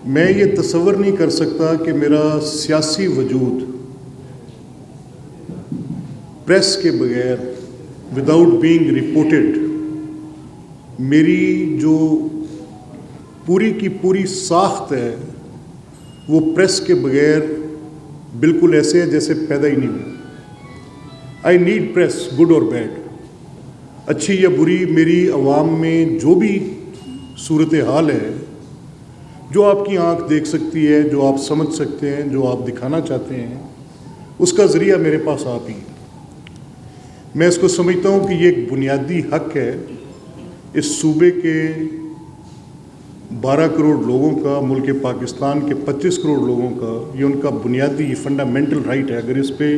میں یہ تصور نہیں کر سکتا کہ میرا سیاسی وجود پریس کے بغیر وداؤٹ بینگ رپورٹڈ میری جو پوری کی پوری ساخت ہے وہ پریس کے بغیر بالکل ایسے ہے جیسے پیدا ہی نہیں ہوئی. آئی نیڈ پریس گڈ اور بیڈ، اچھی یا بری. میری عوام میں جو بھی صورتحال ہے، جو آپ کی آنکھ دیکھ سکتی ہے، جو آپ سمجھ سکتے ہیں، جو آپ دکھانا چاہتے ہیں، اس کا ذریعہ میرے پاس آپ ہی. میں اس کو سمجھتا ہوں کہ یہ ایک بنیادی حق ہے اس صوبے کے 12 کروڑ لوگوں کا، ملک پاکستان کے 25 کروڑ لوگوں کا. یہ ان کا بنیادی فنڈامنٹل رائٹ ہے. اگر اس پہ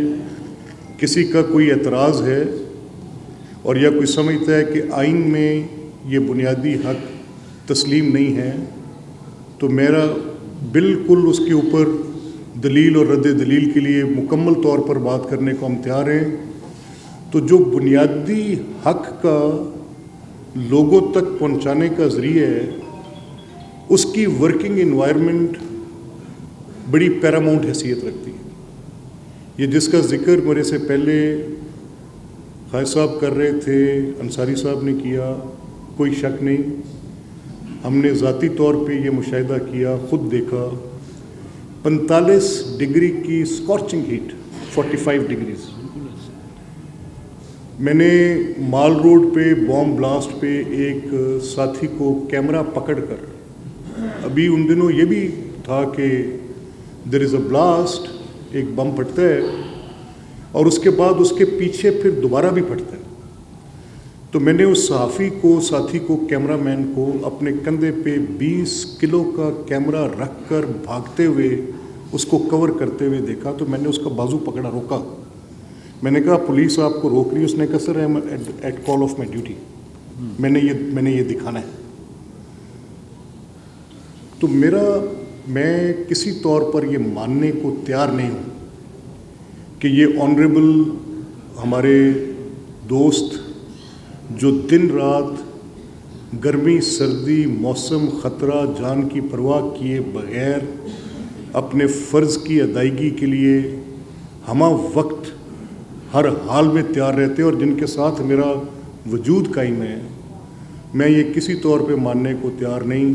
کسی کا کوئی اعتراض ہے اور یا کوئی سمجھتا ہے کہ آئین میں یہ بنیادی حق تسلیم نہیں ہے، تو میرا بالکل اس کے اوپر دلیل اور رد دلیل کے لیے مکمل طور پر بات کرنے کو ہم تیار ہیں. تو جو بنیادی حق کا لوگوں تک پہنچانے کا ذریعہ ہے، اس کی ورکنگ انوائرمنٹ بڑی پیراماؤنٹ حیثیت رکھتی ہے. یہ جس کا ذکر میرے سے پہلے خواجہ صاحب کر رہے تھے، انصاری صاحب نے کیا، کوئی شک نہیں. ہم نے ذاتی طور پہ یہ مشاہدہ کیا، خود دیکھا. 45 ڈگری کی اسکارچنگ ہیٹ، 45 ڈگریز. میں نے مال روڈ پہ بام بلاسٹ پہ ایک ساتھی کو کیمرہ پکڑ کر، ابھی ان دنوں یہ بھی تھا کہ دیر از اے بلاسٹ، ایک بم پھٹتا ہے اور اس کے بعد اس کے پیچھے پھر دوبارہ بھی پھٹتا ہے. تو میں نے اس صحافی کو، ساتھی کو، کیمرہ مین کو اپنے کندھے پہ 20 کلو کا کیمرہ رکھ کر بھاگتے ہوئے اس کو کور کرتے ہوئے دیکھا. تو میں نے اس کا بازو پکڑا، روکا. میں نے کہا پولیس آپ کو روک رہی ہے. اس نے کہا sir I am at call of my duty, میں نے یہ دکھانا ہے. تو میں کسی طور پر یہ ماننے کو تیار نہیں ہوں کہ یہ آنریبل ہمارے دوست جو دن رات گرمی سردی موسم خطرہ جان کی پرواہ کیے بغیر اپنے فرض کی ادائیگی کے لیے ہمہ وقت ہر حال میں تیار رہتے اور جن کے ساتھ میرا وجود قائم ہے، میں یہ کسی طور پہ ماننے کو تیار نہیں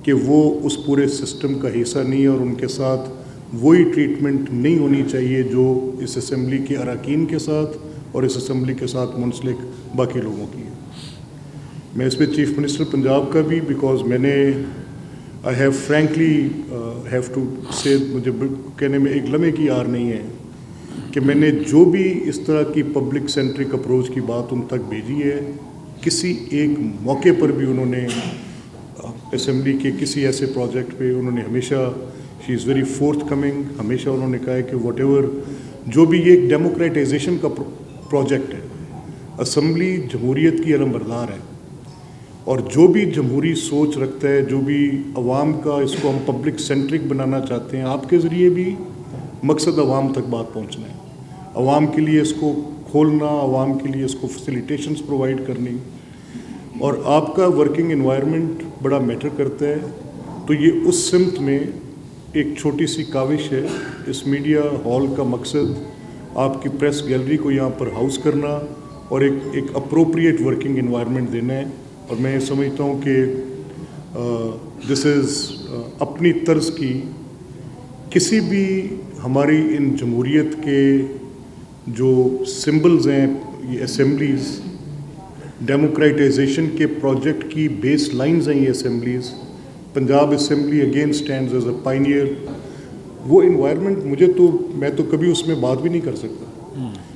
کہ وہ اس پورے سسٹم کا حصہ نہیں ہے اور ان کے ساتھ وہی ٹریٹمنٹ نہیں ہونی چاہیے جو اس اسمبلی کے اراکین کے ساتھ اور اس اسمبلی کے ساتھ منسلک باقی لوگوں کی ہے. میں اس پہ چیف منسٹر پنجاب کا بھی، بیکاز میں نے I have frankly have to سے، مجھے کہنے میں ایک لمحے کی آر نہیں ہے کہ میں نے جو بھی اس طرح کی پبلک سینٹرک اپروچ کی بات ان تک بھیجی ہے، کسی ایک موقع پر بھی انہوں نے اسمبلی کے کسی ایسے پروجیکٹ پہ انہوں نے ہمیشہ شی از ویری فورتھ کمنگ. ہمیشہ انہوں نے کہا ہے کہ واٹ ایور جو بھی یہ ایک ڈیموکریٹائزیشن کا پروجیکٹ ہے، اسمبلی جمہوریت کی علم بردار ہے اور جو بھی جمہوری سوچ رکھتا ہے، جو بھی عوام کا، اس کو ہم پبلک سینٹرک بنانا چاہتے ہیں، آپ کے ذریعے بھی مقصد عوام تک بات پہنچنا ہے، عوام کے لیے اس کو کھولنا، عوام کے لیے اس کو فیسیلیٹیشنز پرووائڈ کرنی، اور آپ کا ورکنگ انوائرمنٹ بڑا میٹر کرتا ہے. تو یہ اس سمت میں ایک چھوٹی سی کاوش ہے. اس میڈیا ہال کا مقصد آپ کی پریس گیلری کو یہاں پر ہاؤس کرنا اور ایک اپروپریٹ ورکنگ انوائرمنٹ دینا ہے. اور میں سمجھتا ہوں کہ دس از اپنی طرز کی کسی بھی ہماری ان جمہوریت کے جو سمبلز ہیں، یہ اسمبلیز ڈیموکریٹائزیشن کے پروجیکٹ کی بیس لائنز ہیں. یہ assemblies, Punjab assembly again stands as a pioneer. وہ انوائرمنٹ میں تو کبھی اس میں بات بھی نہیں کر سکتا.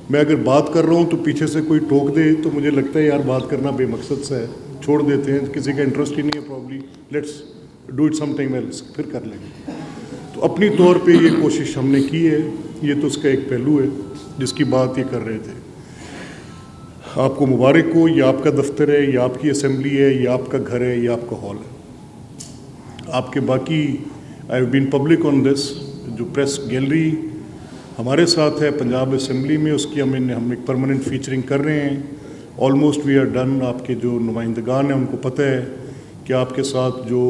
میں اگر بات کر رہا ہوں تو پیچھے سے کوئی ٹوک دے تو مجھے لگتا ہے یار بات کرنا بے مقصد سا ہے، چھوڑ دیتے ہیں، کسی کا انٹرسٹ ہی نہیں ہے probably, let's do it some time else, پھر کر لیں گے. تو اپنی طور پہ یہ کوشش ہم نے کی ہے. یہ تو اس کا ایک پہلو ہے جس کی بات یہ کر رہے تھے. آپ کو مبارک ہو. یہ آپ کا دفتر ہے، یہ آپ کی اسمبلی ہے، یہ آپ کا گھر ہے، یہ آپ کا ہال ہے. آپ کے باقی آئی ہیو بین پبلک آن دس. جو پریس گیلری ہمارے ساتھ ہے پنجاب اسمبلی میں، اس کی ہم ایک پرماننٹ فیچرنگ کر رہے ہیں. Almost we are done. آپ کے جو نمائندگان ہیں ان کو پتہ ہے کہ آپ کے ساتھ جو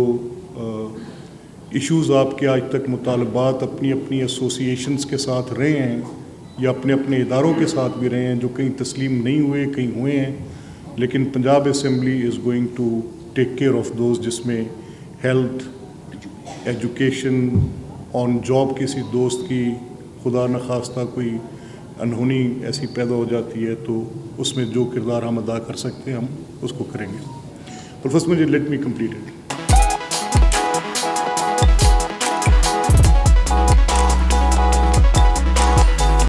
ایشوز آپ کے آج تک مطالبات اپنی اپنی ایسوسیشنز کے ساتھ رہے ہیں یا اپنے اپنے اداروں کے ساتھ بھی رہے ہیں جو کہیں تسلیم نہیں ہوئے کہیں ہوئے ہیں، لیکن Punjab assembly is going to take care of those, جس میں ہیلتھ، ایجوکیشن، آن جاب کسی دوست کی خدا نخواستہ کوئی انہونی ایسی پیدا ہو جاتی ہے تو اس میں جو کردار ہم ادا کر سکتے ہیں ہم اس کو کریں گے. پر فرسٹ مجھے لیٹ می کمپلیٹ اٹ.